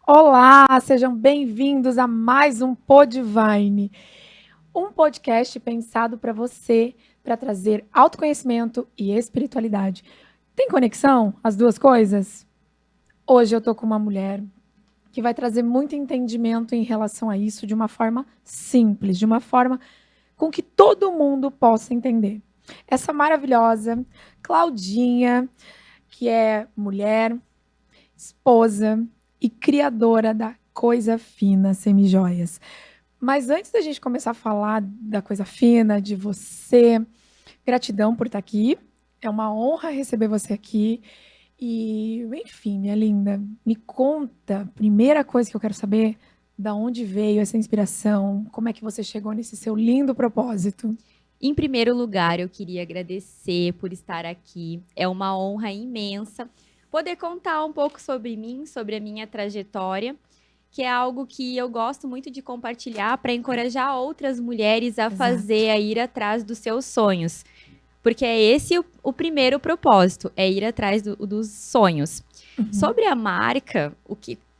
Olá, sejam bem-vindos a mais um Podvine, um podcast pensado para você, para trazer autoconhecimento e espiritualidade. Tem conexão as duas coisas? Hoje eu tô com uma mulher que vai trazer muito entendimento em relação a isso de uma forma simples, de uma forma com que todo mundo possa entender. Essa maravilhosa Claudinha, que é mulher, esposa e criadora da Coisa Fina Semijoias. Mas antes da gente começar a falar da Coisa Fina, de você, gratidão por estar aqui. É uma honra receber você aqui. E, enfim, minha linda, me conta, primeira coisa que eu quero saber, da onde veio essa inspiração? Como é que você chegou nesse seu lindo propósito? Em primeiro lugar, eu queria agradecer por estar aqui. É uma honra imensa poder contar um pouco sobre mim, sobre a minha trajetória, que é algo que eu gosto muito de compartilhar para encorajar outras mulheres a Exato. fazer, a ir atrás dos seus sonhos. Porque é esse o primeiro propósito, é ir atrás dos sonhos. Uhum. Sobre a marca,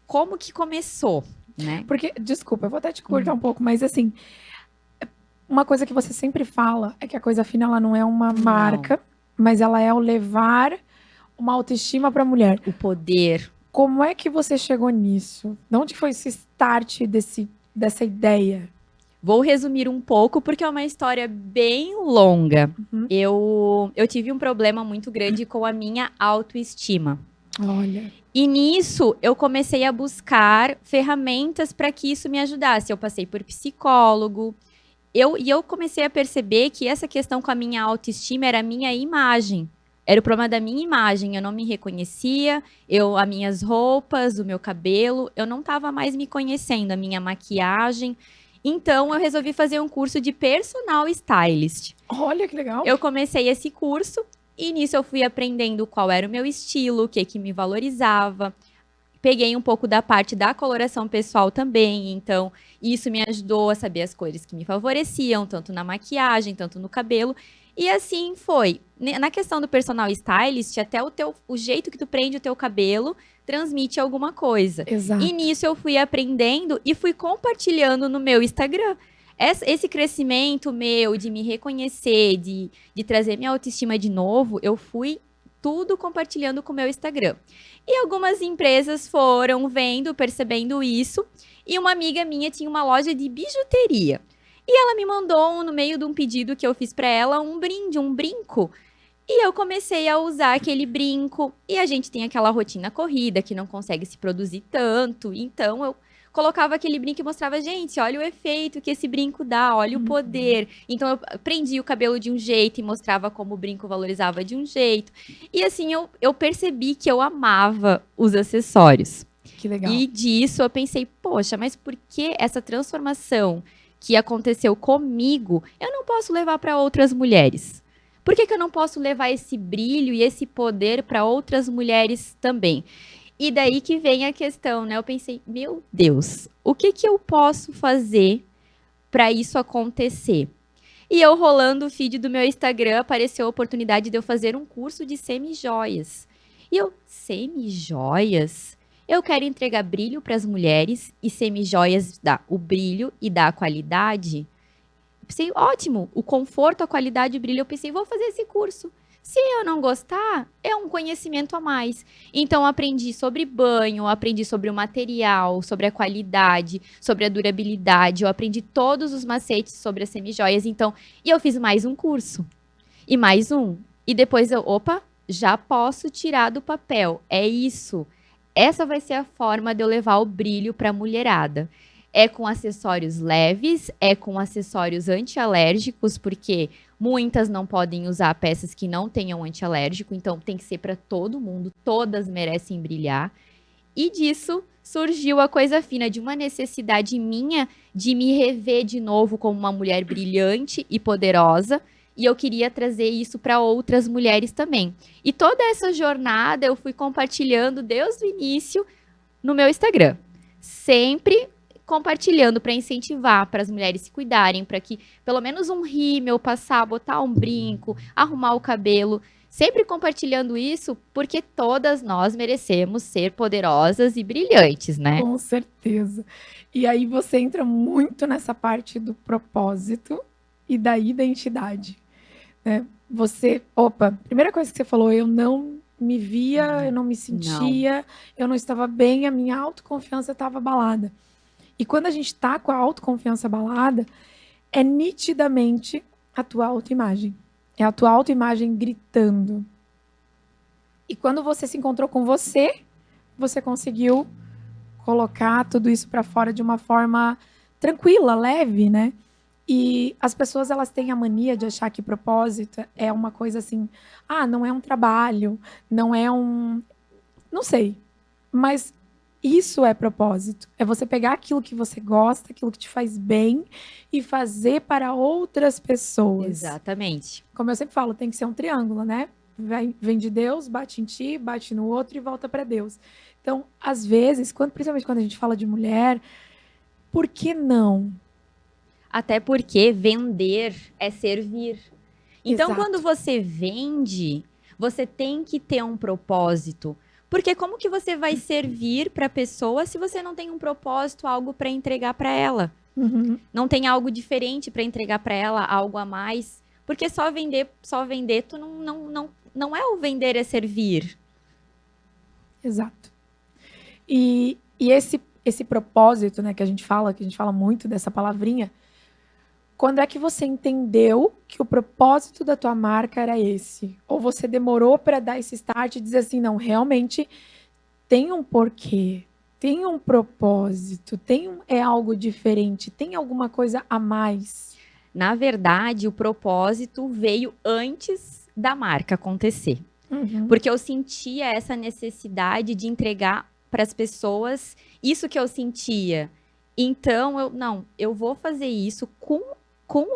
como que começou, né? Porque, desculpa, eu vou até te cortar um pouco, mas assim, uma coisa que você sempre fala é que a Coisa Fina ela não é uma Não. marca, mas ela é o levar uma autoestima para a mulher. O poder. Como é que você chegou nisso? De onde foi esse start dessa ideia? Vou resumir um pouco, porque é uma história bem longa. Uhum. Eu tive um problema muito grande com a minha autoestima. Olha, E nisso, eu comecei a buscar ferramentas para que isso me ajudasse. Eu passei por psicólogo. E eu comecei a perceber que essa questão com a minha autoestima era a minha imagem. Era o problema da minha imagem. Eu não me reconhecia, as minhas roupas, o meu cabelo, eu não estava mais me conhecendo, a minha maquiagem. Então, eu resolvi fazer um curso de personal stylist. olha que legal. Eu comecei esse curso e nisso eu fui aprendendo qual era o meu estilo, o que me valorizava. Peguei um pouco da parte da coloração pessoal também, então isso me ajudou a saber as cores que me favoreciam, tanto na maquiagem, tanto no cabelo. E assim foi. Na questão do personal stylist, até o jeito que tu prende o teu cabelo transmite alguma coisa. E Exato. nisso eu fui aprendendo e fui compartilhando no meu Instagram. Esse crescimento meu de me reconhecer, de trazer minha autoestima de novo, eu fui tudo compartilhando com o meu Instagram. E algumas empresas foram vendo, percebendo isso, e uma amiga minha tinha uma loja de bijuteria. E ela me mandou, no meio de um pedido que eu fiz para ela, um brinde, um brinco. E eu comecei a usar aquele brinco. E a gente tem aquela rotina corrida que não consegue se produzir tanto. Então eu colocava aquele brinco e mostrava, gente, olha o efeito que esse brinco dá, olha o poder. Então eu prendia o cabelo de um jeito e mostrava como o brinco valorizava de um jeito. E assim eu percebi que eu amava os acessórios. Que legal. E disso eu pensei, poxa, mas por que essa transformação que aconteceu comigo, eu não posso levar para outras mulheres? Por que eu não posso levar esse brilho e esse poder para outras mulheres também? E daí que vem a questão, né? Eu pensei, meu Deus, o que eu posso fazer para isso acontecer? E eu rolando o feed do meu Instagram, apareceu a oportunidade de eu fazer um curso de semijoias. E eu, semijoias? Eu quero entregar brilho para as mulheres e semijoias dá o brilho e dá a qualidade. Pensei, ótimo, o conforto, a qualidade e o brilho. Eu pensei, vou fazer esse curso. Se eu não gostar, é um conhecimento a mais. Então, aprendi sobre banho, aprendi sobre o material, sobre a qualidade, sobre a durabilidade. Eu aprendi todos os macetes sobre as semijoias. Então, e eu fiz mais um curso. E mais um. E depois eu, opa, já posso tirar do papel. É isso. Essa vai ser a forma de eu levar o brilho para a mulherada. É com acessórios leves, é com acessórios antialérgicos, porque muitas não podem usar peças que não tenham antialérgico, então tem que ser para todo mundo, todas merecem brilhar. E disso surgiu a Coisa Fina, de uma necessidade minha de me rever de novo como uma mulher brilhante e poderosa. E eu queria trazer isso para outras mulheres também. E toda essa jornada eu fui compartilhando desde o início no meu Instagram. Sempre compartilhando para incentivar para as mulheres se cuidarem, para que pelo menos um rímel passar, botar um brinco, arrumar o cabelo, Sempre compartilhando isso, porque todas nós merecemos ser poderosas e brilhantes, né? Com certeza. E aí você entra muito nessa parte do propósito e da identidade, né? Primeira coisa que você falou, eu não me via, eu não me sentia, eu não estava bem, a minha autoconfiança estava abalada. E quando a gente está com a autoconfiança abalada, é nitidamente a tua autoimagem. É a tua autoimagem gritando. E quando você se encontrou com você, você conseguiu colocar tudo isso para fora de uma forma tranquila, leve, né? E as pessoas, elas têm a mania de achar que propósito é uma coisa assim, não é um trabalho, não é um... Não sei, mas isso é propósito. É você pegar aquilo que você gosta, aquilo que te faz bem e fazer para outras pessoas. Exatamente. Como eu sempre falo, tem que ser um triângulo, né? Vem de Deus, bate em ti, bate no outro e volta para Deus. Então, às vezes, principalmente quando a gente fala de mulher, por que não? Até porque vender é servir. Então, Exato. quando você vende, você tem que ter um propósito. Porque como que você vai servir para a pessoa se você não tem um propósito, algo para entregar para ela? Uhum. Não tem algo diferente para entregar para ela, algo a mais? Porque só vender, tu não é o vender, é servir. Exato. E esse propósito, né, que a gente fala muito dessa palavrinha, quando é que você entendeu que o propósito da tua marca era esse? Ou você demorou para dar esse start e dizer assim, não, realmente tem um porquê, tem um propósito, é algo diferente, tem alguma coisa a mais? Na verdade, o propósito veio antes da marca acontecer. Uhum. Porque eu sentia essa necessidade de entregar para as pessoas isso que eu sentia. Então, eu vou fazer isso com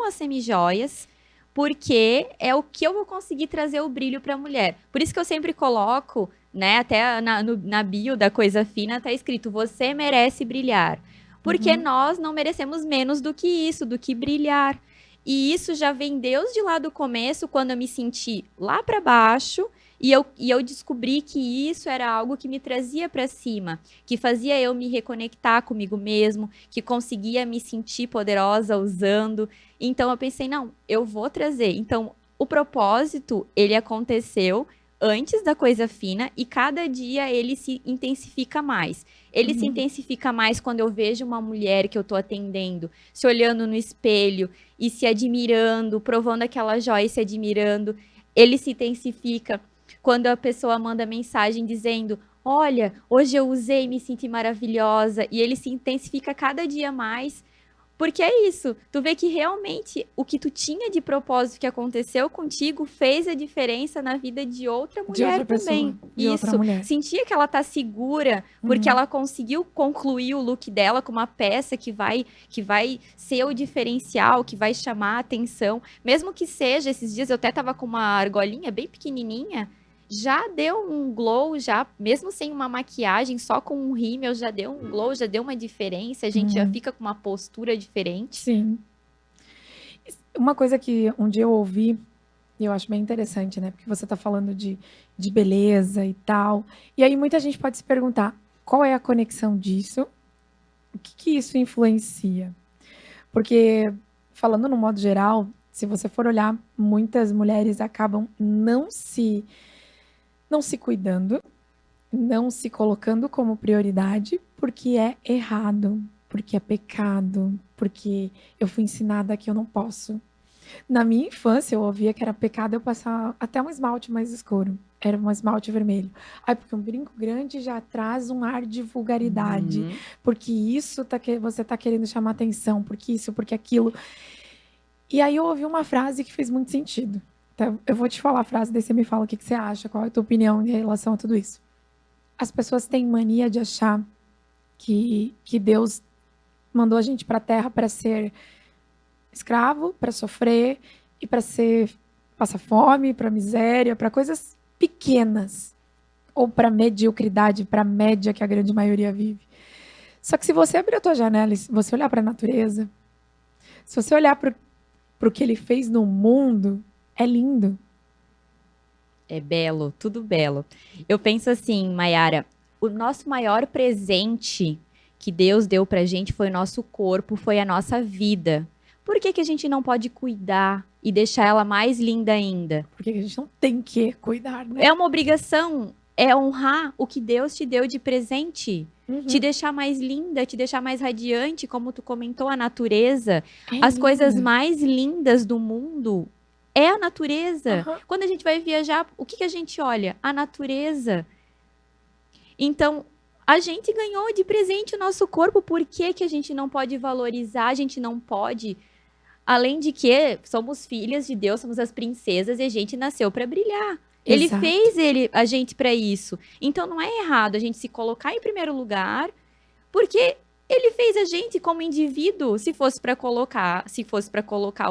as semijoias, porque é o que eu vou conseguir trazer o brilho para a mulher. Por isso que eu sempre coloco, né, até na bio da Coisa Fina, tá escrito, você merece brilhar. Porque nós não merecemos menos do que isso, do que brilhar. E isso já vem desde lá do começo, quando eu me senti lá para baixo, e eu descobri que isso era algo que me trazia para cima, que fazia eu me reconectar comigo mesmo, que conseguia me sentir poderosa usando. Então eu pensei, não, eu vou trazer. Então o propósito, ele aconteceu antes da Coisa Fina e cada dia ele se intensifica mais. Ele se intensifica mais quando eu vejo uma mulher que eu tô atendendo, se olhando no espelho e se admirando, provando aquela joia e se admirando. Ele se intensifica quando a pessoa manda mensagem dizendo, olha, hoje eu usei e me senti maravilhosa. E ele se intensifica cada dia mais. Porque é isso, tu vê que realmente o que tu tinha de propósito que aconteceu contigo fez a diferença na vida de outra mulher também. Outra mulher. Sentia que ela tá segura, porque ela conseguiu concluir o look dela com uma peça que vai ser o diferencial, que vai chamar a atenção. Mesmo que seja, esses dias eu até tava com uma argolinha bem pequenininha, já deu um glow, já mesmo sem uma maquiagem, só com um rímel, já deu um glow, já deu uma diferença, a gente já fica com uma postura diferente. Sim. Uma coisa que um dia eu ouvi, e eu acho bem interessante, né? Porque você tá falando de beleza e tal. E aí muita gente pode se perguntar, qual é a conexão disso? O que isso influencia? Porque, falando no modo geral, se você for olhar, muitas mulheres acabam não se cuidando, não se colocando como prioridade, porque é errado, porque é pecado, porque eu fui ensinada que eu não posso. Na minha infância, eu ouvia que era pecado eu passar até um esmalte mais escuro. Era um esmalte vermelho. Porque um brinco grande já traz um ar de vulgaridade. Porque isso você tá querendo chamar atenção, porque isso, porque aquilo. E aí eu ouvi uma frase que fez muito sentido. Então, eu vou te falar a frase, daí você me fala o que você acha, qual é a tua opinião em relação a tudo isso. As pessoas têm mania de achar que Deus mandou a gente para a Terra para ser escravo, para sofrer e para passar fome, para miséria, para coisas pequenas ou para mediocridade, para média que a grande maioria vive. Só que se você abrir a tua janela e se você olhar para a natureza, se você olhar para o que ele fez no mundo, é lindo. É belo, tudo belo. Eu penso assim, Mayara, o nosso maior presente que Deus deu pra gente foi o nosso corpo, foi a nossa vida. Por que que a gente não pode cuidar e deixar ela mais linda ainda? Porque a gente não tem que cuidar, né? É uma obrigação, é honrar o que Deus te deu de presente. Te Uhum. deixar mais linda, te deixar mais radiante, como tu comentou, a natureza. É As coisas linda. mais lindas do mundo é a natureza. Aham. Quando a gente vai viajar, o que que a gente olha? A natureza. Então, a gente ganhou de presente o nosso corpo, por que que a gente não pode valorizar? A gente não pode. Além de que somos filhas de Deus, somos as princesas e a gente nasceu para brilhar. Ele Exato. fez a gente para isso. Então não é errado a gente se colocar em primeiro lugar, porque ele fez a gente como indivíduo. Se fosse para colocar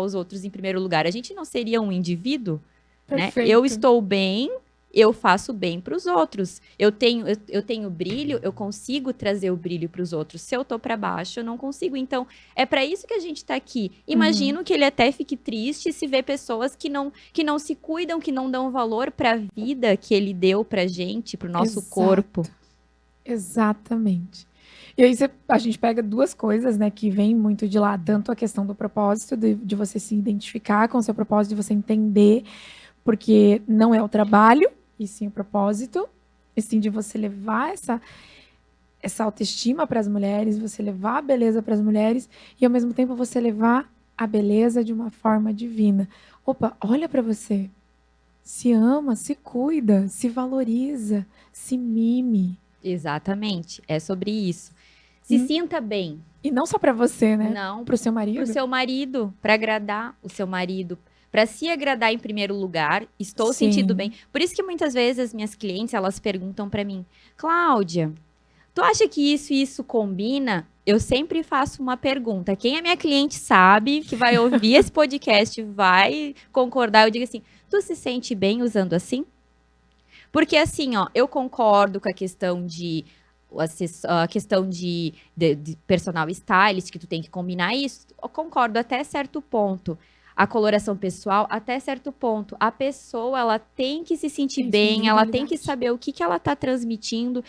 os outros em primeiro lugar, a gente não seria um indivíduo, né? Perfeito. Eu estou bem, eu faço bem para os outros. Eu tenho brilho, eu consigo trazer o brilho para os outros. Se eu tô para baixo, eu não consigo. Então, é para isso que a gente está aqui. Imagino que ele até fique triste se vê pessoas que não se cuidam, que não dão valor para a vida que ele deu pra gente, pro nosso Exato. corpo. Exatamente. E aí a gente pega duas coisas, né, que vem muito de lá, tanto a questão do propósito, de você se identificar com o seu propósito, de você entender, porque não é o trabalho, e sim o propósito, e sim de você levar essa autoestima para as mulheres, você levar a beleza para as mulheres, e ao mesmo tempo você levar a beleza de uma forma divina. Opa, olha para você, se ama, se cuida, se valoriza, se mime. Exatamente, é sobre isso. Se sinta bem. E não só para você, né? Não, Para o seu marido. Para o seu marido, para agradar o seu marido, para se agradar em primeiro lugar. Estou Sim. sentindo bem. Por isso que muitas vezes as minhas clientes, elas perguntam para mim: Cláudia, tu acha que isso e isso combina? Eu sempre faço uma pergunta. Quem é minha cliente sabe que vai ouvir esse podcast, vai concordar. Eu digo assim: tu se sente bem usando assim? Porque assim, ó, eu concordo com a questão de personal stylist, que tu tem que combinar isso, eu concordo até certo ponto. A coloração pessoal, até certo ponto. A pessoa, ela tem que se sentir Tem bem, ela tem que individualidade. saber o que que ela tá transmitindo.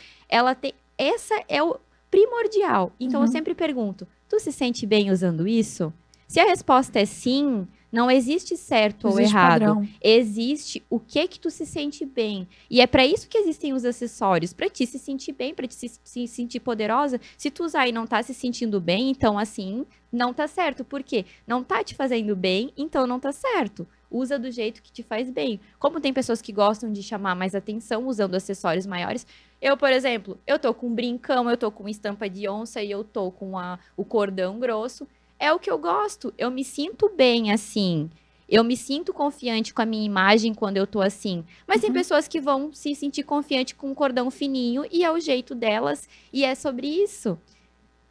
Essa é o primordial. Então, eu sempre pergunto, tu se sente bem usando isso? Se a resposta é sim, não existe certo ou Existe errado. padrão. Existe o que que tu se sente bem. E é para isso que existem os acessórios, para ti se sentir bem, para ti se sentir poderosa. Se tu usar e não tá se sentindo bem, então assim, não tá certo. Por quê? Não tá te fazendo bem, então não tá certo. Usa do jeito que te faz bem. Como tem pessoas que gostam de chamar mais atenção usando acessórios maiores, eu, por exemplo, eu tô com um brincão, eu tô com estampa de onça e eu tô com o cordão grosso. É o que eu gosto. Eu me sinto bem assim. Eu me sinto confiante com a minha imagem quando eu tô assim. Mas tem pessoas que vão se sentir confiante com um cordão fininho e é o jeito delas. E é sobre isso.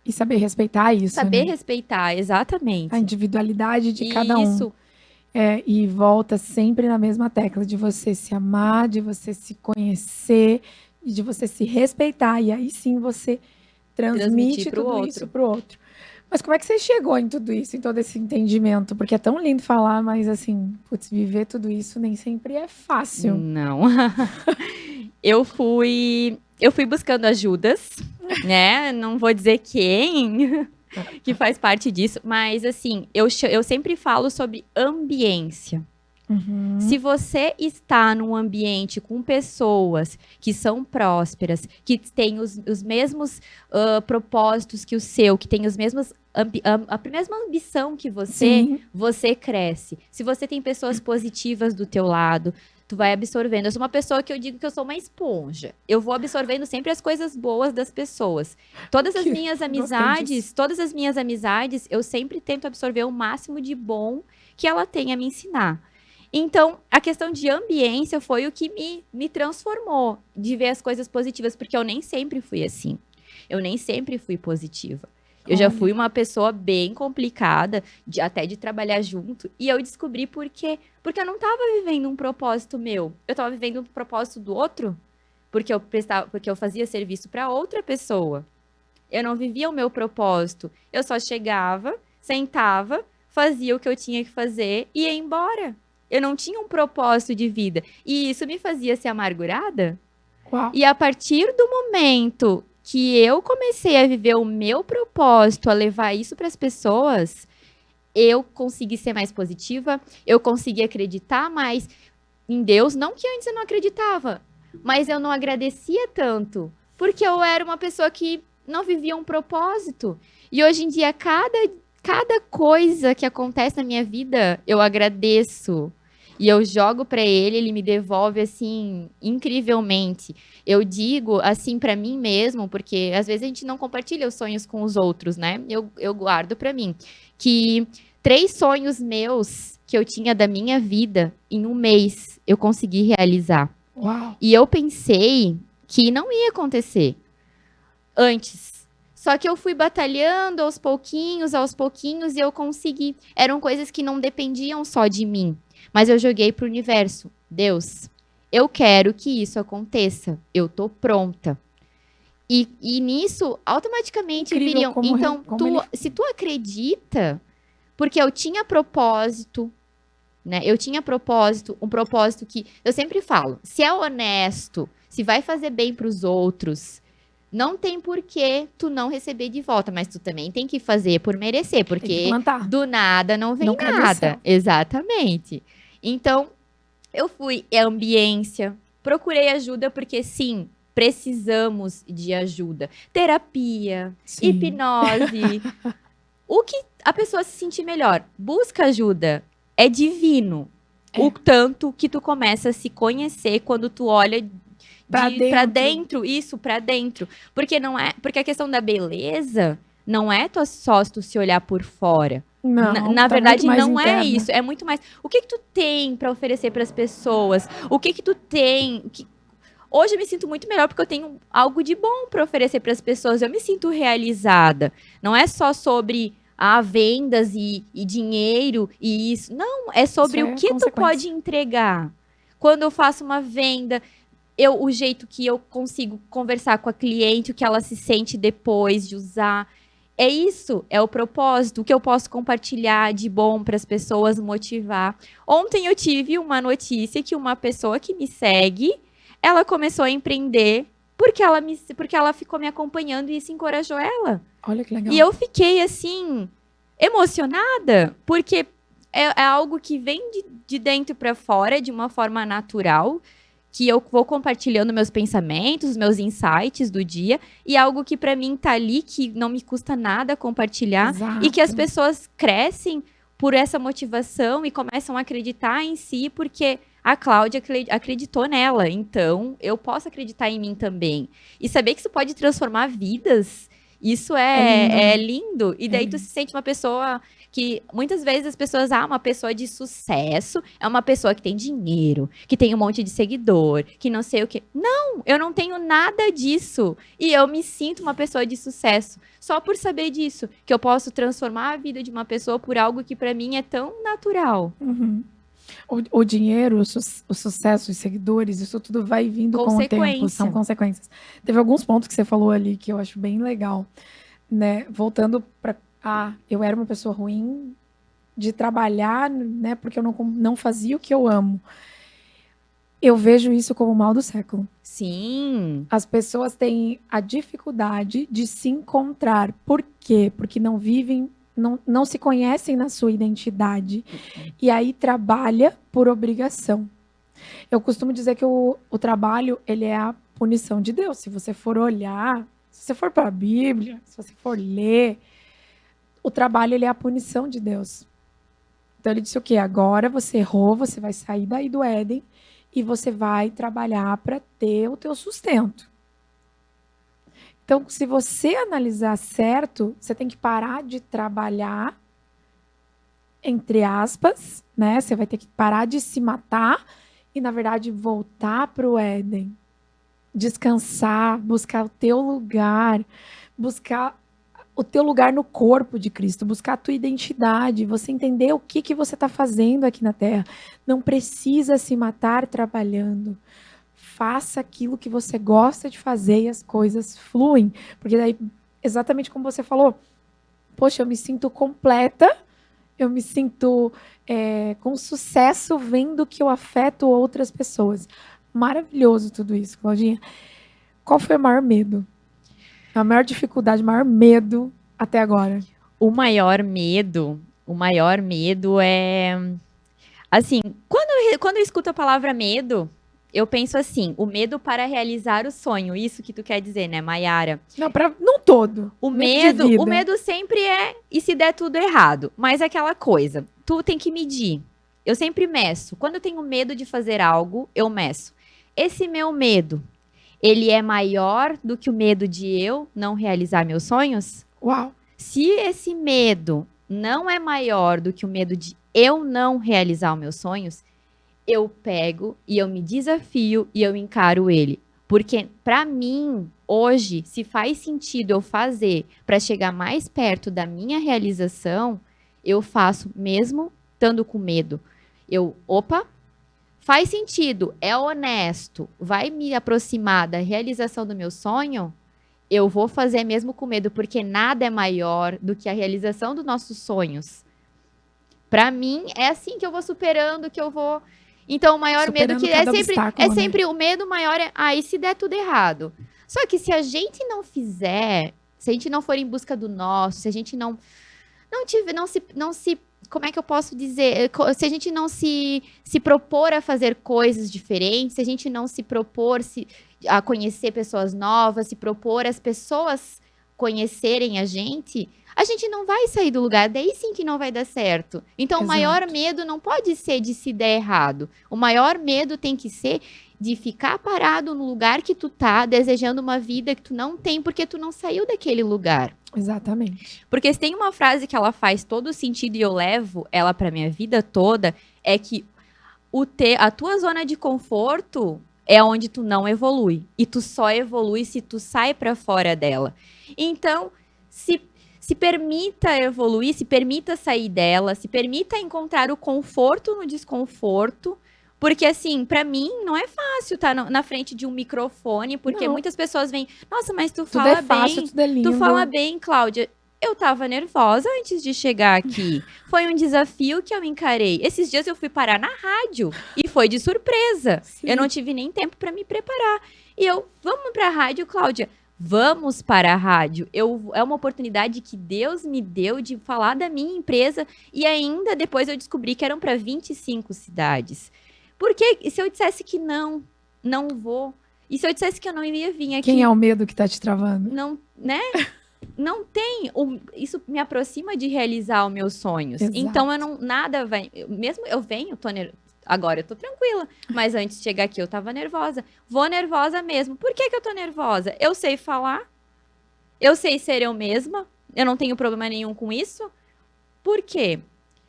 E saber respeitar isso, Saber né? respeitar, exatamente. A individualidade de cada um. Isso. E volta sempre na mesma tecla de você se amar, de você se conhecer, e de você se respeitar. E aí sim você transmite pro tudo outro. isso pro outro. Mas como é que você chegou em tudo isso, em todo esse entendimento? Porque é tão lindo falar, mas assim, putz, viver tudo isso nem sempre é fácil. Não. Eu fui buscando ajudas, né? Não vou dizer quem que faz parte disso, mas assim, eu sempre falo sobre ambiência. Uhum. Se você está num ambiente com pessoas que são prósperas, que têm os mesmos propósitos que o seu, que têm os mesmos a mesma ambição que Sim. você cresce. Se você tem pessoas positivas do teu lado, tu vai absorvendo. Eu sou uma pessoa que eu digo que eu sou uma esponja. Eu vou absorvendo sempre as coisas boas das pessoas. Todas as minhas amizades, eu sempre tento absorver o máximo de bom que ela tem a me ensinar. Então, a questão de ambiência foi o que me transformou, de ver as coisas positivas, porque eu nem sempre fui assim. Eu nem sempre fui positiva. Eu já fui uma pessoa bem complicada, até de trabalhar junto, e eu descobri por quê. Porque eu não estava vivendo um propósito meu, eu estava vivendo um propósito do outro, porque eu fazia serviço para outra pessoa. Eu não vivia o meu propósito, eu só chegava, sentava, fazia o que eu tinha que fazer e ia embora. Eu não tinha um propósito de vida. E isso me fazia ser amargurada. Uau. E a partir do momento que eu comecei a viver o meu propósito, a levar isso para as pessoas, eu consegui ser mais positiva, eu consegui acreditar mais em Deus. Não que antes eu não acreditava, mas eu não agradecia tanto, porque eu era uma pessoa que não vivia um propósito. E hoje em dia, cada coisa que acontece na minha vida, eu agradeço. E eu jogo para ele me devolve assim incrivelmente. Eu digo assim para mim mesmo, porque às vezes a gente não compartilha os sonhos com os outros, né? Eu guardo para mim que 3 sonhos meus que eu tinha da minha vida em um mês eu consegui realizar. Uau. E eu pensei que não ia acontecer antes. Só que eu fui batalhando aos pouquinhos, e eu consegui. Eram coisas que não dependiam só de mim. Mas eu joguei pro universo. Deus, eu quero que isso aconteça. Eu tô pronta. E nisso, automaticamente Incrível viriam. como Então, ele... se tu acredita, porque eu tinha propósito, né? Eu tinha propósito, um propósito que eu sempre falo, se é honesto, se vai fazer bem pros outros, não tem por que tu não receber de volta, mas tu também tem que fazer por merecer, Tem que porque plantar. do nada não vem Não cai do nada. céu. Exatamente. Então, eu fui ambiência, procurei ajuda, porque sim, precisamos de ajuda. Terapia, Sim. hipnose. O que a pessoa se sentir melhor, busca ajuda. É divino. É. O tanto que tu começa a se conhecer quando tu olha Pra pra dentro. dentro, isso, pra dentro. Porque não é, porque a questão da beleza não é só tu se olhar por fora. Não, Na tá verdade, muito mais não é interna. isso. É muito mais. O que tu tem pra oferecer pras pessoas? O que tu tem? Hoje eu me sinto muito melhor porque eu tenho algo de bom pra oferecer pras pessoas. Eu me sinto realizada. Não é só sobre vendas e dinheiro e isso. Não, é sobre Isso é o que tu consequência. pode entregar. Quando eu faço uma venda, o jeito que eu consigo conversar com a cliente, o que ela se sente depois de usar. É isso, é o propósito, o que eu posso compartilhar de bom para as pessoas, motivar. Ontem eu tive uma notícia que uma pessoa que me segue, ela começou a empreender porque ela ficou me acompanhando e isso encorajou ela. Olha que legal. E eu fiquei assim emocionada, porque é algo que vem de dentro para fora de uma forma natural, que eu vou compartilhando meus pensamentos, meus insights do dia, e algo que para mim tá ali, que não me custa nada compartilhar, Exato. e que as pessoas crescem por essa motivação e começam a acreditar em si, porque a Cláudia acreditou nela, então eu posso acreditar em mim também. E saber que isso pode transformar vidas, isso é lindo. E daí tu se sente uma pessoa que muitas vezes as pessoas, uma pessoa de sucesso é uma pessoa que tem dinheiro, que tem um monte de seguidor, que não sei o quê. Não, eu não tenho nada disso. E eu me sinto uma pessoa de sucesso só por saber disso, que eu posso transformar a vida de uma pessoa por algo que pra mim é tão natural. Uhum. O dinheiro, o sucesso, os seguidores, isso tudo vai vindo com o tempo, são consequências. Teve alguns pontos que você falou ali que eu acho bem legal, né? Voltando para eu era uma pessoa ruim de trabalhar, né? Porque eu não fazia o que eu amo. Eu vejo isso como o mal do século. Sim. As pessoas têm a dificuldade de se encontrar. Por quê? Porque não vivem, não se conhecem na sua identidade. E aí trabalha por obrigação. Eu costumo dizer que o trabalho, ele é a punição de Deus. Se você for olhar, se você for para a Bíblia, se você for ler, o trabalho, ele é a punição de Deus. Então ele disse o quê? Agora você errou, você vai sair daí do Éden e você vai trabalhar para ter o teu sustento. Então, se você analisar certo, você tem que parar de trabalhar, entre aspas, né? Você vai ter que parar de se matar e, na verdade, voltar para o Éden. Descansar, buscar o teu lugar, buscar o teu lugar no corpo de Cristo, buscar a tua identidade, você entender o que você está fazendo aqui na Terra. Não precisa se matar trabalhando. Faça aquilo que você gosta de fazer e as coisas fluem. Porque daí, exatamente como você falou, poxa, eu me sinto completa Eu me sinto com sucesso vendo que eu afeto outras pessoas. Maravilhoso tudo isso, Claudinha. Qual foi o maior medo? A maior dificuldade, o maior medo até agora? O maior medo é, assim, quando eu escuto a palavra medo, eu penso assim, o medo para realizar o sonho, isso que tu quer dizer, né, Maiara? Não todo. O Medo de vida. o medo sempre é, e se der tudo errado? Mas é aquela coisa, tu tem que medir. Eu sempre meço. Quando eu tenho medo de fazer algo, eu meço. Esse meu medo, ele é maior do que o medo de eu não realizar meus sonhos? Uau. Se esse medo não é maior do que o medo de eu não realizar os meus sonhos, eu pego e eu me desafio e eu encaro ele. Porque, para mim, hoje, se faz sentido eu fazer para chegar mais perto da minha realização, eu faço mesmo estando com medo. Faz sentido, é honesto, vai me aproximar da realização do meu sonho, eu vou fazer mesmo com medo, porque nada é maior do que a realização dos nossos sonhos. Para mim, é assim que eu vou superando, que eu vou... Então, o maior medo que é sempre o medo maior e se der tudo errado. Só que se a gente não fizer, se a gente não for em busca do nosso, se a gente não se como é que eu posso dizer? Se a gente não se propor a fazer coisas diferentes, se a gente não se propor a conhecer pessoas novas, se propor as pessoas conhecerem a gente não vai sair do lugar, daí sim que não vai dar certo. Então, o maior medo não pode ser de se der errado. O maior medo tem que ser de ficar parado no lugar que tu tá, desejando uma vida que tu não tem, porque tu não saiu daquele lugar. Exatamente. Porque se tem uma frase que ela faz todo sentido e eu levo ela pra minha vida toda, é que a tua zona de conforto é onde tu não evolui. E tu só evolui se tu sai pra fora dela. Então, se permita evoluir, se permita sair dela, se permita encontrar o conforto no desconforto. Porque, assim, pra mim, não é fácil estar na frente de um microfone, porque muitas pessoas vêm, nossa, mas tu fala bem. Tudo é fácil, tudo é lindo. Tu fala bem, Cláudia. Eu tava nervosa antes de chegar aqui. Foi um desafio que eu encarei. Esses dias eu fui parar na rádio e foi de surpresa. Sim. Eu não tive nem tempo pra me preparar. E vamos pra rádio, Cláudia? Vamos para a rádio. É uma oportunidade que Deus me deu de falar da minha empresa e ainda depois eu descobri que eram para 25 cidades. Porque se eu dissesse que não vou. E se eu dissesse que eu não ia vir aqui... Quem é o medo que tá te travando? Não, né? Não tem... Isso me aproxima de realizar os meus sonhos. Exato. Então, nada vai... Mesmo eu venho, agora eu tô tranquila, mas antes de chegar aqui eu tava nervosa. Vou nervosa mesmo. Por que eu tô nervosa? Eu sei falar, eu sei ser eu mesma, eu não tenho problema nenhum com isso. Por quê?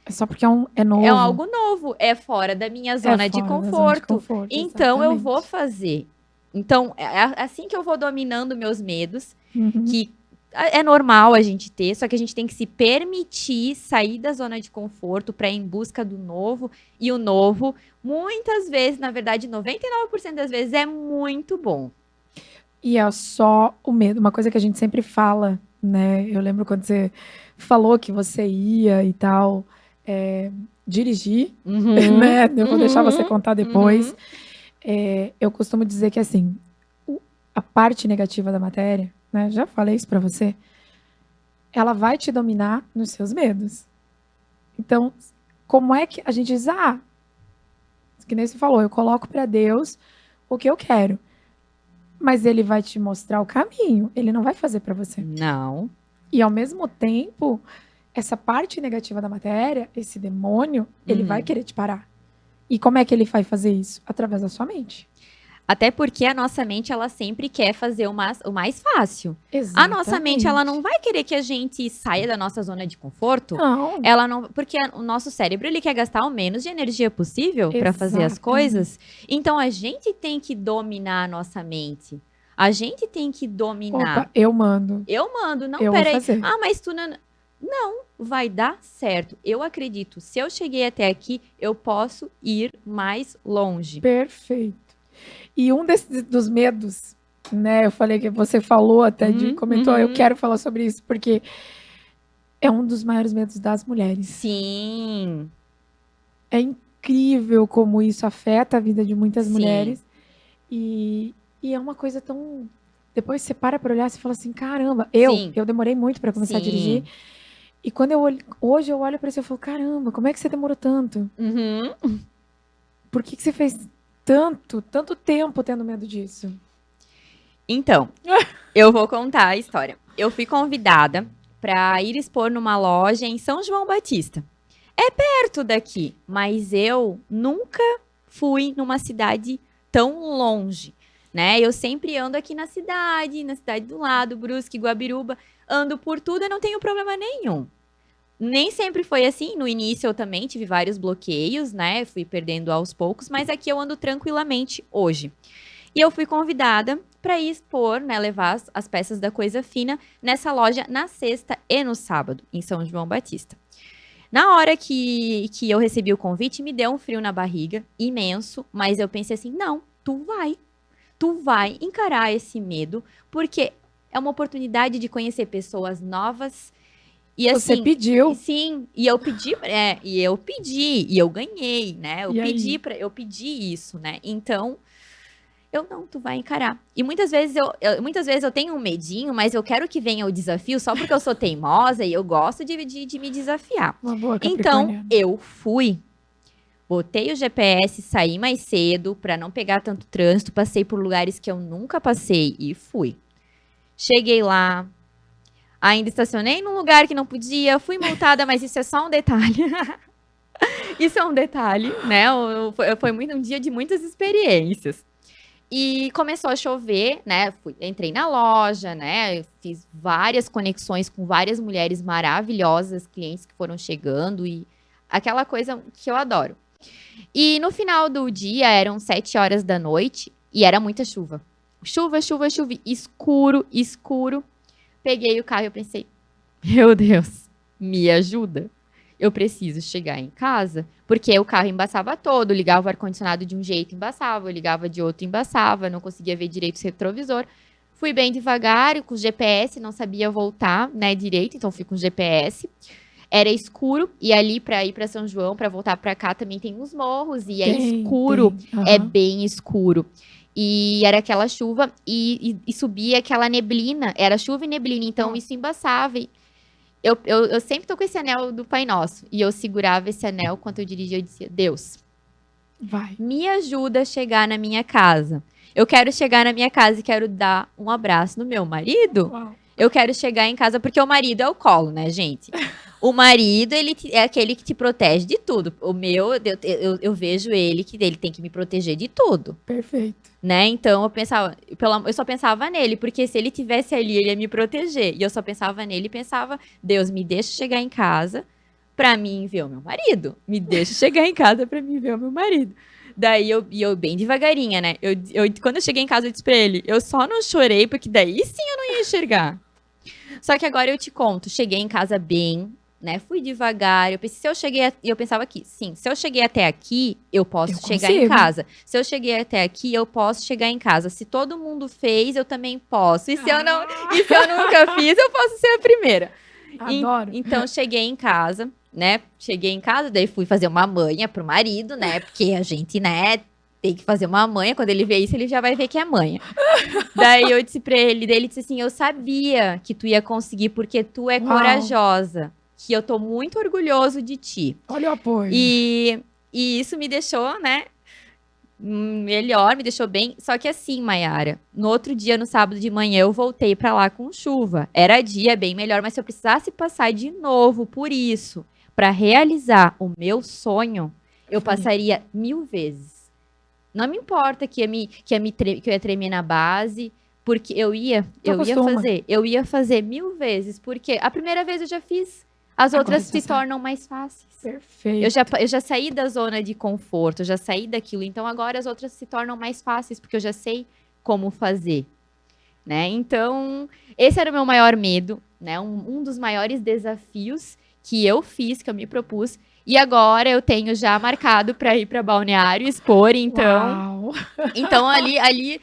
É só porque é novo. É algo novo, é fora da minha zona de conforto. Então eu vou fazer. Então, é assim que eu vou dominando meus medos, que é normal a gente ter, só que a gente tem que se permitir sair da zona de conforto para ir em busca do novo. E o novo, muitas vezes, na verdade, 99% das vezes, é muito bom. E é só o medo. Uma coisa que a gente sempre fala, né? Eu lembro quando você falou que você ia e tal, dirigir, né? Eu vou deixar você contar depois. Eu costumo dizer que, assim, a parte negativa da matéria, né, já falei isso pra você, ela vai te dominar nos seus medos. Então, como é que a gente diz, que nem você falou, eu coloco pra Deus o que eu quero, mas ele vai te mostrar o caminho, ele não vai fazer pra você. Não. E ao mesmo tempo, essa parte negativa da matéria, esse demônio, ele vai querer te parar. E como é que ele vai fazer isso? Através da sua mente. Até porque a nossa mente, ela sempre quer fazer o mais fácil. Exatamente. A nossa mente, ela não vai querer que a gente saia da nossa zona de conforto. Não. Ela não, porque o nosso cérebro, ele quer gastar o menos de energia possível para fazer as coisas. Então, a gente tem que dominar a nossa mente. A gente tem que dominar. Opa, eu mando. Não, eu peraí. Vou fazer. Mas tu não... Não, vai dar certo. Eu acredito. Se eu cheguei até aqui, eu posso ir mais longe. Perfeito. E um dos medos, né? Eu falei que você falou até, comentou, eu quero falar sobre isso, porque é um dos maiores medos das mulheres. Sim. É incrível como isso afeta a vida de muitas Sim. mulheres. E é uma coisa tão... Depois você para pra olhar e fala assim, caramba, Sim. eu demorei muito pra começar a dirigir. Sim. E quando hoje eu olho pra isso e falo, caramba, como é que você demorou tanto? Uhum. Por que você fez tanto tempo tendo medo disso? Então, eu vou contar a história. Eu fui convidada para ir expor numa loja em São João Batista. É perto daqui, mas eu nunca fui numa cidade tão longe, né? Eu sempre ando aqui na cidade do lado, Brusque, Guabiruba, ando por tudo e não tenho problema nenhum. Nem sempre foi assim. No início eu também tive vários bloqueios, né? Fui perdendo aos poucos, mas aqui eu ando tranquilamente hoje. E eu fui convidada para ir expor, né, levar as peças da Coisa Fina nessa loja na sexta e no sábado, em São João Batista. Na hora que eu recebi o convite, me deu um frio na barriga, imenso, mas eu pensei assim, não, tu vai encarar esse medo, porque é uma oportunidade de conhecer pessoas novas. E assim, Você pediu. sim, e eu pedi, e eu ganhei, né? E aí? Eu pedi isso, né? Então, tu vai encarar. E muitas vezes eu tenho um medinho, mas eu quero que venha o desafio só porque eu sou teimosa e eu gosto de me desafiar. Uma boa Então, capricorniana. eu fui. Botei o GPS, saí mais cedo para não pegar tanto trânsito, passei por lugares que eu nunca passei e fui. Cheguei lá, ainda estacionei num lugar que não podia, fui multada, mas isso é só um detalhe. Isso é um detalhe, né? Foi um dia de muitas experiências. E começou a chover, né? Entrei na loja, né? Fiz várias conexões com várias mulheres maravilhosas, clientes que foram chegando e aquela coisa que eu adoro. E no final do dia, eram 7 horas da noite e era muita chuva. Chuva, escuro, escuro. Peguei o carro e eu pensei, meu Deus, me ajuda. Eu preciso chegar em casa, porque o carro embaçava todo, ligava o ar-condicionado de um jeito, embaçava, eu ligava de outro, embaçava, não conseguia ver direito o retrovisor. Fui bem devagar, com o GPS, não sabia voltar, né, direito, então fui com o GPS. Era escuro, e ali para ir para São João, para voltar para cá, também tem uns morros, e é escuro, é bem escuro. E era aquela chuva, e subia aquela neblina, era chuva e neblina, então isso embaçava. Eu sempre tô com esse anel do Pai Nosso. E eu segurava esse anel quando eu dirigia, eu dizia, Deus, me ajuda a chegar na minha casa. Eu quero chegar na minha casa e quero dar um abraço no meu marido. Uau. Eu quero chegar em casa, porque o marido é o colo, né, gente? O marido, ele é aquele que te protege de tudo. O meu, eu vejo ele que ele tem que me proteger de tudo. Perfeito. Né? Então eu só pensava nele, porque se ele tivesse ali, ele ia me proteger. E eu só pensava nele e pensava, Deus, me deixa chegar em casa pra mim ver o meu marido. Me deixa chegar em casa pra mim ver o meu marido. Daí eu bem devagarinha, né? Quando eu cheguei em casa, eu disse pra ele, eu só não chorei, porque daí sim eu não ia enxergar. Só que agora eu te conto, cheguei em casa bem, né? Fui devagar. Eu pensava aqui, sim, se eu cheguei até aqui, eu posso chegar em casa. Se eu cheguei até aqui, eu posso chegar em casa. Se todo mundo fez, eu também posso. E se eu nunca fiz, eu posso ser a primeira. Adoro. Então, cheguei em casa, né? Daí fui fazer uma manha pro marido, né? Porque a gente, né, tem que fazer uma manha. Quando ele vê isso, ele já vai ver que é manha. Daí eu disse pra ele, daí ele disse assim, eu sabia que tu ia conseguir, porque tu é corajosa. Que eu tô muito orgulhoso de ti. Olha o apoio. E isso me deixou, né, melhor, me deixou bem. Só que assim, Mayara, no outro dia, no sábado de manhã, eu voltei pra lá com chuva. Era dia bem melhor, mas se eu precisasse passar de novo por isso, pra realizar o meu sonho, eu passaria 1000 vezes. Não me importa que eu ia tremer na base, porque eu ia fazer 1000 vezes, porque a primeira vez eu já fiz. As outras se tornam mais fáceis. Perfeito. Eu já saí da zona de conforto, eu já saí daquilo. Então, agora as outras se tornam mais fáceis, porque eu já sei como fazer. Né? Então, esse era o meu maior medo, né? Um dos maiores desafios que eu fiz, que eu me propus. E agora eu tenho já marcado para ir para Balneário expor, então. Uau. Então ali Abriu.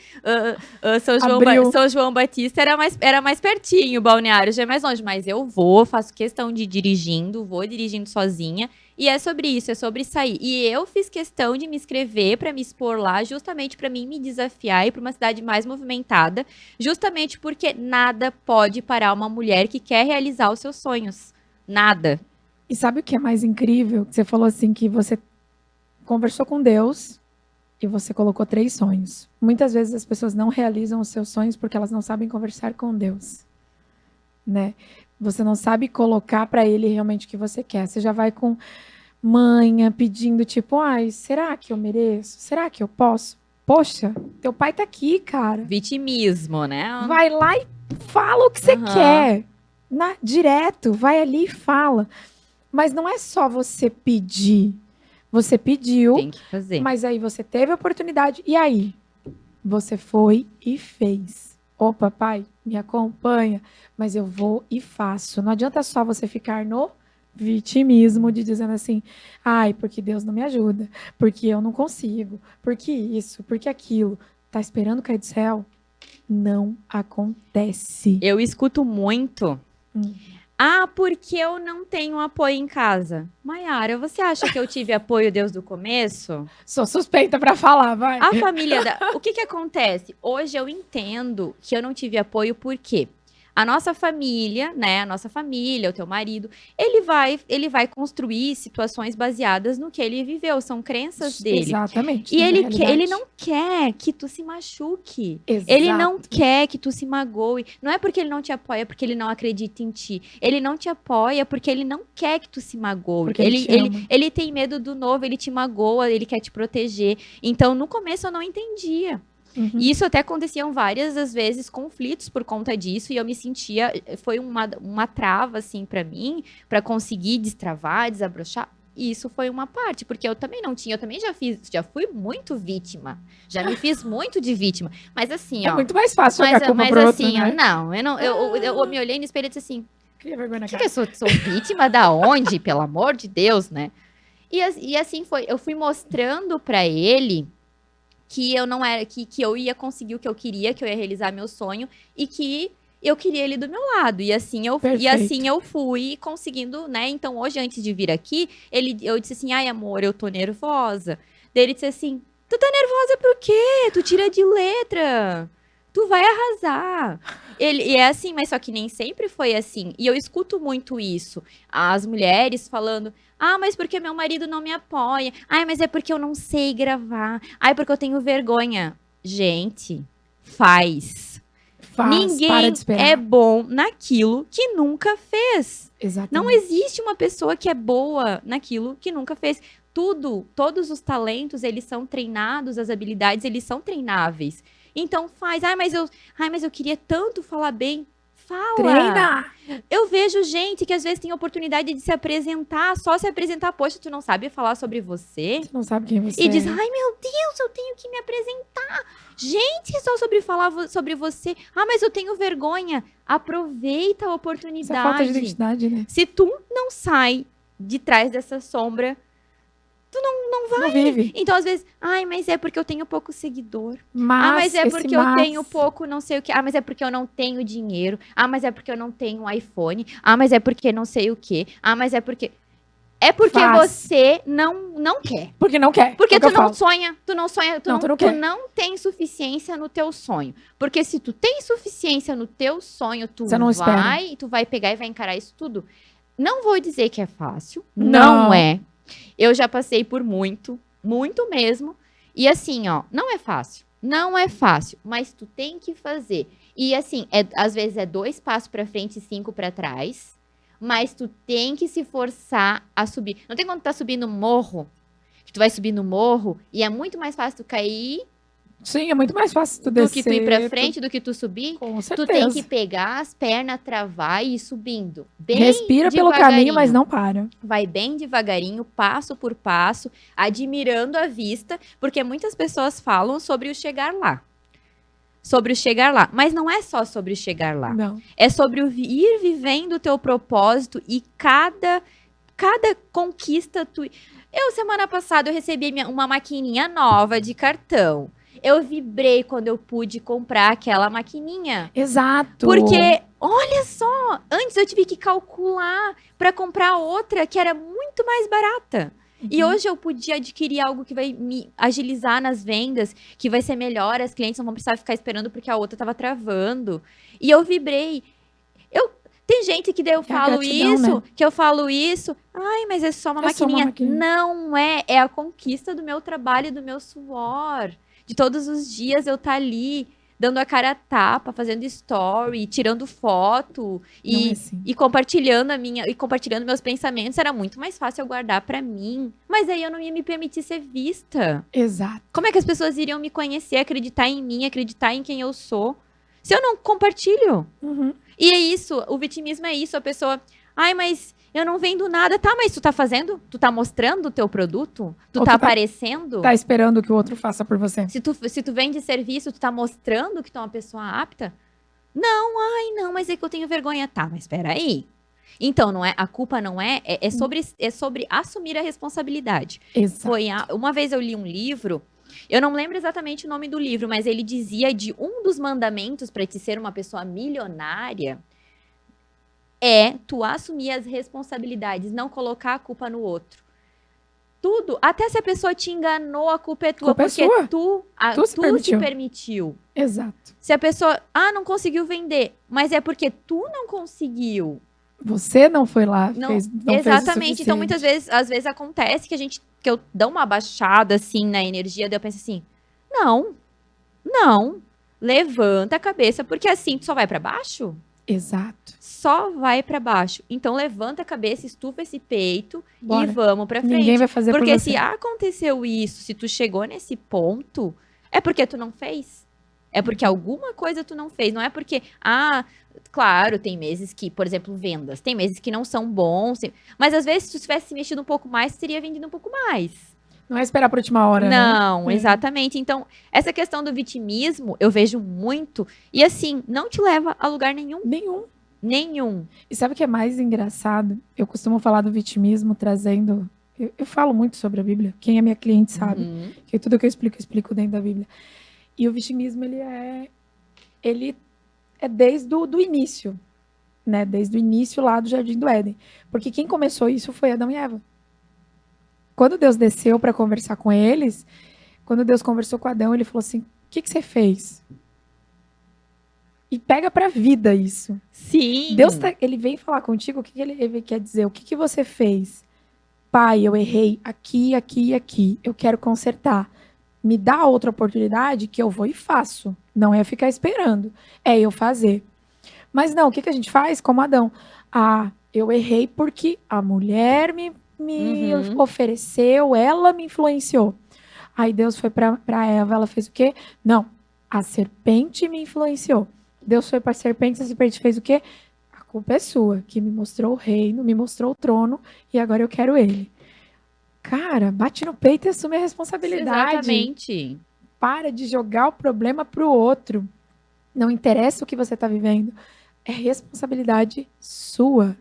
São João Batista era mais pertinho, Balneário já é mais longe, mas eu vou, faço questão de ir dirigindo, vou dirigindo sozinha. E é sobre isso, é sobre sair. E eu fiz questão de me inscrever para me expor lá, justamente para mim me desafiar e para uma cidade mais movimentada, justamente porque nada pode parar uma mulher que quer realizar os seus sonhos. Nada. E sabe o que é mais incrível? Você falou assim que você conversou com Deus e você colocou 3 sonhos. Muitas vezes as pessoas não realizam os seus sonhos porque elas não sabem conversar com Deus, né? Você não sabe colocar para ele realmente o que você quer. Você já vai com manha pedindo tipo, ai, será que eu mereço? Será que eu posso? Poxa, teu pai tá aqui, cara. Vitimismo, né? Vai lá e fala o que você Aham. quer. Direto, vai ali e fala. Mas não é só você pedir. Você pediu, Tem que fazer. mas aí você teve a oportunidade. E aí? Você foi e fez. Ô, papai, me acompanha, mas eu vou e faço. Não adianta só você ficar no vitimismo de dizendo assim, ai, porque Deus não me ajuda, porque eu não consigo, porque isso, porque aquilo. Tá esperando cair do céu? Não acontece. Eu escuto muito. Hum. Ah, porque eu não tenho apoio em casa. Maiara, você acha que eu tive apoio desde o começo? Sou suspeita pra falar, vai. A família O que acontece? Hoje eu entendo que eu não tive apoio, por quê? A nossa família, né? A nossa família, o teu marido, ele vai construir situações baseadas no que ele viveu, são crenças dele. Exatamente. E na ele realidade. não quer que tu se machuque. Exato. Ele não quer que tu se magoe. Não é porque ele não te apoia, porque ele não acredita em ti. Ele não te apoia porque ele não quer que tu se magoe. Porque ele te ama. Ele tem medo do novo, ele te magoa, ele quer te proteger. Então, no começo eu não entendia. Uhum. E isso até aconteciam várias das vezes conflitos por conta disso, e eu me sentia, foi uma trava assim pra mim, pra conseguir destravar, desabrochar. E isso foi uma parte, porque eu também não tinha, eu também já fui muito vítima, já me fiz muito de vítima, mas assim, É ó. muito mais fácil jogar culpa Mas pro assim, outro, né? ó, não, eu me olhei no espelho e disse assim, Cria vergonha na que cara. eu sou vítima da onde, pelo amor de Deus, né? E assim foi, eu fui mostrando pra ele que eu não era, que eu ia conseguir o que eu queria, que eu ia realizar meu sonho e que eu queria ele do meu lado. E assim eu fui conseguindo, né? Então hoje, antes de vir aqui, eu disse assim, ai amor, eu tô nervosa. Daí ele disse assim, tu tá nervosa por quê? Tu tira de letra. Tu vai arrasar. E é assim, mas só que nem sempre foi assim. E eu escuto muito isso. As mulheres falando, ah, mas porque meu marido não me apoia. Ai, mas é porque eu não sei gravar. Ai, porque eu tenho vergonha. Gente, faz. Para Ninguém de esperar. é bom naquilo que nunca fez. Exatamente. Não existe uma pessoa que é boa naquilo que nunca fez. Todos os talentos, eles são treinados, as habilidades, eles são treináveis. Então faz. Ai, mas eu queria tanto falar bem. Fala. Treina! Eu vejo gente que às vezes tem oportunidade de se apresentar, só se apresentar. Poxa, tu não sabe falar sobre você? Você não sabe quem você E diz, é. ai meu Deus, eu tenho que me apresentar. Gente, só sobre falar sobre você. Ah, mas eu tenho vergonha. Aproveita a Isso oportunidade. é falta de identidade, né? Se tu não sai de trás dessa sombra, tu não vai. Não vive. Então, às vezes, ai, mas é porque eu tenho pouco seguidor. Mas É esse porque eu tenho pouco não sei o que. Ah, mas é porque eu não tenho dinheiro. Ah, mas é porque eu não tenho um iPhone. Ah, mas é porque não sei o que. Ah, mas é porque... É porque Faz. você não quer. Porque não quer. Porque é o que tu eu falo. não sonha, tu não Não tu quer. não tem suficiência no teu sonho. Porque se tu tem suficiência no teu sonho, Você não espera. tu vai pegar e vai encarar isso tudo. Não vou dizer que é fácil, Não. não é. Eu já passei por muito mesmo. E assim, ó, não é fácil. Não é fácil, mas tu tem que fazer. E assim, às vezes é 2 passos pra frente e 5 pra trás. Mas tu tem que se forçar a subir. Não tem quando tu tá subindo morro, que tu vai subir no morro e é muito mais fácil tu cair Sim, é muito mais fácil tu do descer. que tu ir pra frente, do que tu subir. Com Tu certeza. tem que pegar as pernas, travar e ir subindo. Bem Respira pelo caminho, mas não para. Vai bem devagarinho, passo por passo, admirando a vista, porque muitas pessoas falam sobre o chegar lá. Sobre o chegar lá. Mas não é só sobre o chegar lá. Não. É sobre o ir vivendo o teu propósito e cada cada conquista semana passada, eu recebi uma maquininha nova de cartão. Eu vibrei quando eu pude comprar aquela maquininha. Exato. Porque, olha só, antes eu tive que calcular para comprar outra que era muito mais barata. E hoje eu podia adquirir algo que vai me agilizar nas vendas, que vai ser melhor, as clientes não vão precisar ficar esperando porque a outra estava travando. E eu vibrei. Tem gente que daí eu falo gratidão, isso, né? que eu falo isso, ai, mas é só uma maquininha. Não é a conquista do meu trabalho, do meu suor. De todos os dias eu estar ali, dando a cara a tapa, fazendo story, tirando foto e compartilhando compartilhando meus pensamentos. Era muito mais fácil eu guardar pra mim. Mas aí eu não ia me permitir ser vista. Exato. Como é que as pessoas iriam me conhecer, acreditar em mim, acreditar em quem eu sou? Se eu não compartilho. E é isso, o vitimismo é isso, a pessoa... Ai, mas eu não vendo nada. Tá, mas tu tá fazendo? Tu tá mostrando o teu produto? Tu tá aparecendo? Tá esperando que o outro faça por você. Se tu vende serviço, tu tá mostrando que tu é uma pessoa apta? Não, mas é que eu tenho vergonha. Tá, mas peraí. Então, não é, a culpa não é sobre assumir a responsabilidade. Exato. Uma vez eu li um livro, eu não lembro exatamente o nome do livro, mas ele dizia de um dos mandamentos para te ser uma pessoa milionária é tu assumir as responsabilidades, não colocar a culpa no outro. Tudo, até se a pessoa te enganou, a culpa é tua, porque tu se permitiu. Exato. Se a pessoa, não conseguiu vender, mas é porque tu não conseguiu. Você não foi lá, não exatamente. Fez Então, às vezes acontece que eu dou uma baixada, assim, na energia, daí eu penso assim, não, levanta a cabeça, porque assim, tu só vai pra baixo? Exato. Só vai pra baixo. Então, levanta a cabeça, estufa esse peito e vamos pra frente. Ninguém vai fazer por você. Porque se aconteceu isso, se tu chegou nesse ponto, é porque tu não fez. É porque alguma coisa tu não fez. Não é porque, claro, tem meses que, por exemplo, vendas. Tem meses que não são bons. Mas às vezes, se tu tivesse mexido um pouco mais, tu teria vendido um pouco mais. Não é esperar por última hora, não, né? Exatamente. Então, essa questão do vitimismo, eu vejo muito. E assim, não te leva a lugar nenhum. Nenhum. E sabe o que é mais engraçado? Eu costumo falar do vitimismo trazendo... Eu falo muito sobre a Bíblia. Quem é minha cliente sabe. Que tudo que eu explico dentro da Bíblia. E o vitimismo, ele é desde o início. Né? Desde o início lá do Jardim do Éden. Porque quem começou isso foi Adão e Eva. Quando Deus desceu para conversar com eles, quando Deus conversou com Adão, ele falou assim, o que você fez? E pega pra vida isso. Sim. Deus, ele vem falar contigo, o que ele quer dizer? O que você fez? Pai, eu errei aqui, aqui e aqui. Eu quero consertar. Me dá outra oportunidade que eu vou e faço. Não é ficar esperando. É eu fazer. Mas não, o que a gente faz como Adão? Eu errei porque a mulher me ofereceu, ela me influenciou. Aí Deus foi pra Eva, ela fez o quê? Não, a serpente me influenciou. Deus foi pra serpente, a serpente fez o quê? A culpa é sua, que me mostrou o reino, me mostrou o trono, e agora eu quero ele. Cara, bate no peito e assume a responsabilidade. Exatamente. Para de jogar o problema pro outro. Não interessa o que você tá vivendo. É responsabilidade sua.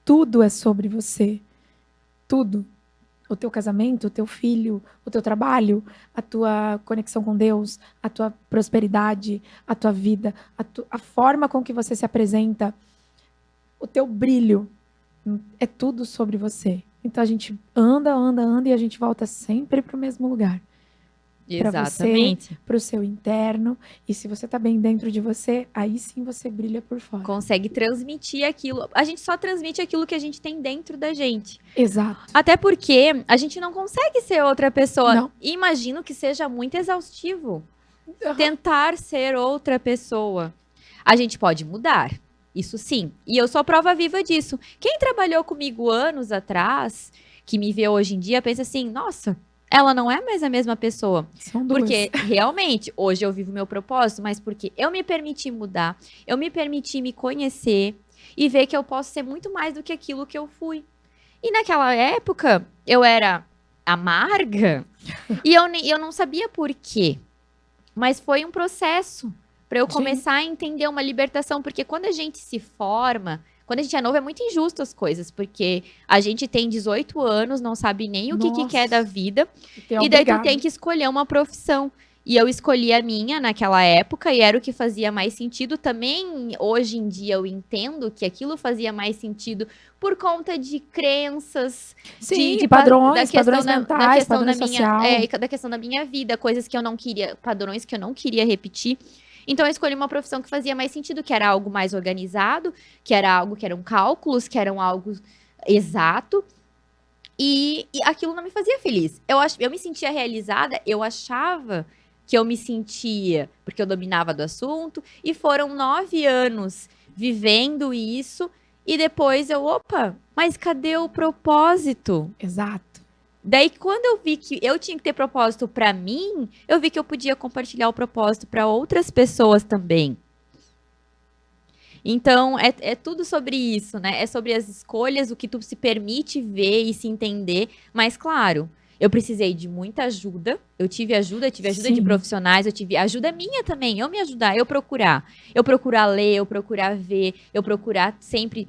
Tudo é sobre você. Tudo. O teu casamento, o teu filho, o teu trabalho, a tua conexão com Deus, a tua prosperidade, a tua vida, a forma com que você se apresenta, o teu brilho. É tudo sobre você. Então a gente anda e a gente volta sempre para o mesmo lugar. Exatamente. Para o seu interno. E se você tá bem dentro de você, aí sim você brilha por fora. Consegue transmitir aquilo. A gente só transmite aquilo que a gente tem dentro da gente. Exato. Até porque a gente não consegue ser outra pessoa. Não. Imagino que seja muito exaustivo tentar ser outra pessoa. A gente pode mudar. Isso sim. E eu sou prova viva disso. Quem trabalhou comigo anos atrás, que me vê hoje em dia, pensa assim, nossa, ela não é mais a mesma pessoa. São duas. Porque, realmente, hoje eu vivo meu propósito, mas porque eu me permiti mudar, eu me permiti me conhecer e ver que eu posso ser muito mais do que aquilo que eu fui. E naquela época, eu era amarga e eu não sabia por quê. Mas foi um processo para eu Sim. começar a entender uma libertação, porque quando a gente se forma, quando a gente é novo, é muito injusto as coisas, porque a gente tem 18 anos, não sabe nem o que quer da vida, e daí tu tem que escolher uma profissão. E eu escolhi a minha naquela época, e era o que fazia mais sentido. Também, hoje em dia, eu entendo que aquilo fazia mais sentido por conta de crenças, Sim, de padrões mentais, da padrões social. da questão da minha vida, coisas que eu não queria, padrões que eu não queria repetir. Então, eu escolhi uma profissão que fazia mais sentido, que era algo mais organizado, que era algo que eram cálculos, que eram algo exato. E aquilo não me fazia feliz. Eu me sentia realizada, eu achava que eu me sentia, porque eu dominava do assunto, e foram 9 anos vivendo isso, e depois opa, mas cadê o propósito? Exato. Daí, quando eu vi que eu tinha que ter propósito pra mim, eu vi que eu podia compartilhar o propósito para outras pessoas também. Então, é tudo sobre isso, né? É sobre as escolhas, o que tu se permite ver e se entender. Mas, claro, eu precisei de muita ajuda. Eu tive ajuda Sim. de profissionais, eu tive ajuda minha também. Eu me ajudar, eu procurar ler, eu procurar ver, eu procurar sempre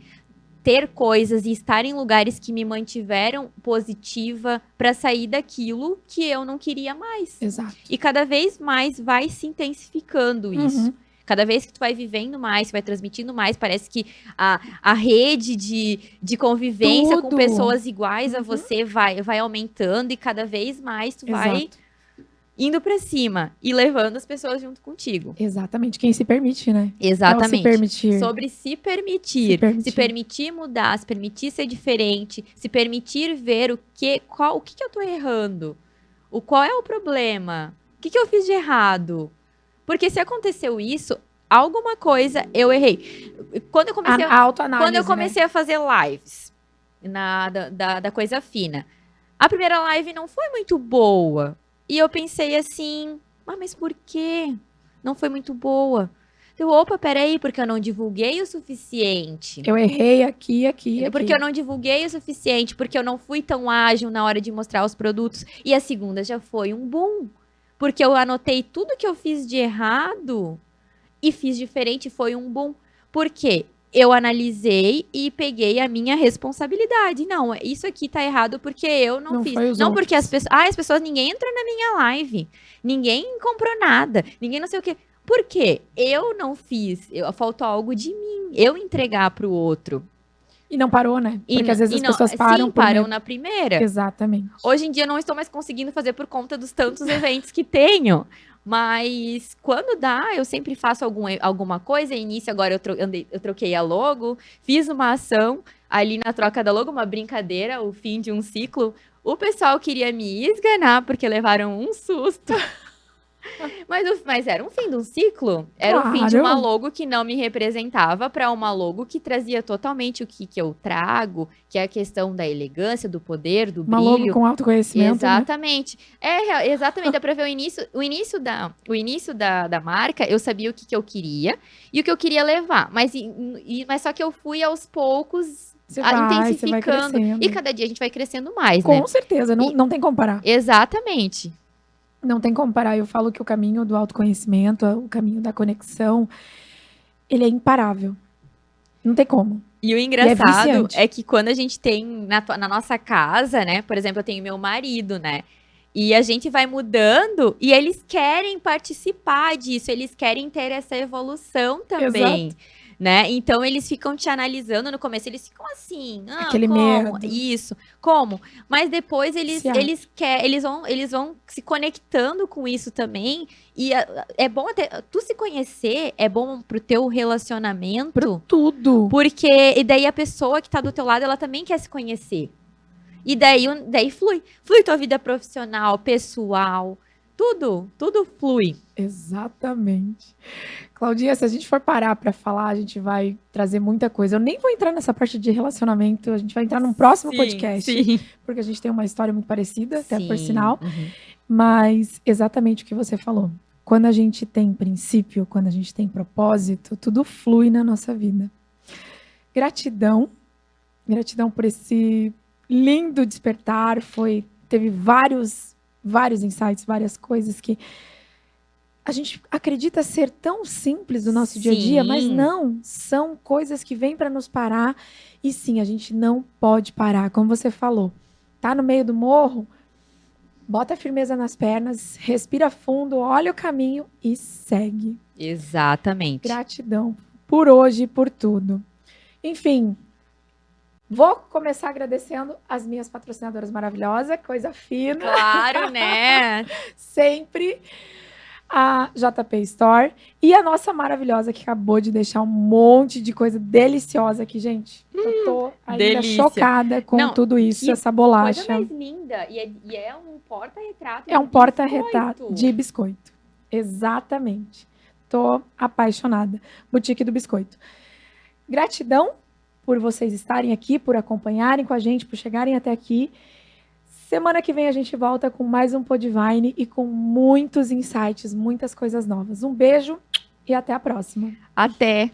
ter coisas e estar em lugares que me mantiveram positiva para sair daquilo que eu não queria mais. Exato. E cada vez mais vai se intensificando isso. Uhum. Cada vez que tu vai vivendo mais, vai transmitindo mais, parece que a rede de convivência com Tudo. pessoas iguais a você vai aumentando, e cada vez mais tu vai Exato. indo pra cima e levando as pessoas junto contigo. Exatamente. Quem se permite, né? Exatamente. É o se permitir. Sobre se permitir. Se permitir mudar, se permitir ser diferente, se permitir ver o que eu tô errando, qual é o problema, o que eu fiz de errado. Porque se aconteceu isso, alguma coisa eu errei. Quando eu comecei autoanálise, quando eu comecei a fazer lives da Coisa Fina, a primeira live não foi muito boa. E eu pensei assim, mas por quê? Não foi muito boa. Opa, peraí, porque eu não divulguei o suficiente. Eu errei aqui. Porque eu não divulguei o suficiente, porque eu não fui tão ágil na hora de mostrar os produtos. E a segunda já foi um boom. Porque eu anotei tudo que eu fiz de errado e fiz diferente, foi um boom. Por quê? Eu analisei e peguei a minha responsabilidade. Não, isso aqui tá errado porque eu não fiz. Não porque as pessoas, ninguém entrou na minha live. Ninguém comprou nada. Ninguém não sei o quê. Por quê? Eu não fiz. Faltou algo de mim. Eu entregar pro outro. E não parou, né? Porque às vezes as pessoas param. Sim, param na primeira. Exatamente. Hoje em dia eu não estou mais conseguindo fazer por conta dos tantos eventos que tenho. Mas quando dá, eu sempre faço alguma coisa. Início agora eu troquei a logo, fiz uma ação ali na troca da logo, uma brincadeira, o fim de um ciclo. O pessoal queria me esganar porque levaram um susto. Mas era um fim de um ciclo. Era o fim de uma logo que não me representava para uma logo que trazia totalmente o que eu trago, que é a questão da elegância, do poder, do brilho. Uma logo com autoconhecimento. Exatamente. Né? Exatamente. Dá para ver o início da marca, eu sabia o que eu queria e o que eu queria levar. Mas só que eu fui aos poucos intensificando. E cada dia a gente vai crescendo mais, né? Com certeza. Não tem como parar. Exatamente. Não tem como parar. Eu falo que o caminho do autoconhecimento, o caminho da conexão, ele é imparável. Não tem como. E o engraçado é que quando a gente tem na nossa casa, né? Por exemplo, eu tenho meu marido, né? E a gente vai mudando e eles querem participar disso, eles querem ter essa evolução também. Exato. Né? Então, eles ficam te analisando no começo, eles ficam assim, aquele como? Medo. Isso, como? Mas depois eles vão se conectando com isso também, e é bom até, tu se conhecer, é bom pro teu relacionamento. Pro tudo. Porque, daí a pessoa que tá do teu lado, ela também quer se conhecer. E daí flui tua vida profissional, pessoal, tudo flui. Exatamente. Claudinha, se a gente for parar para falar, a gente vai trazer muita coisa. Eu nem vou entrar nessa parte de relacionamento, a gente vai entrar num próximo podcast, porque a gente tem uma história muito parecida, até por sinal. Uhum. Mas exatamente o que você falou. Quando a gente tem princípio, quando a gente tem propósito, tudo flui na nossa vida. Gratidão por esse lindo despertar. Teve vários insights, várias coisas que a gente acredita ser tão simples do nosso dia a dia, mas Sim. não, são coisas que vêm para nos parar. E sim, a gente não pode parar, como você falou. Tá no meio do morro, bota firmeza nas pernas, respira fundo, olha o caminho e segue. Exatamente. Gratidão por hoje e por tudo. Enfim, vou começar agradecendo as minhas patrocinadoras maravilhosas, coisa fina, Claro, né? sempre. A JP Store e a nossa maravilhosa que acabou de deixar um monte de coisa deliciosa aqui, gente. Eu tô ainda delícia. chocada com Não, tudo isso, que essa bolacha. Coisa mais linda. E é um porta-retrato É um de porta-retrato biscoito. de biscoito. Exatamente. Tô apaixonada. Boutique do Biscoito. Gratidão por vocês estarem aqui, por acompanharem com a gente, por chegarem até aqui. Semana que vem a gente volta com mais um Podvine e com muitos insights, muitas coisas novas. Um beijo e até a próxima. Até.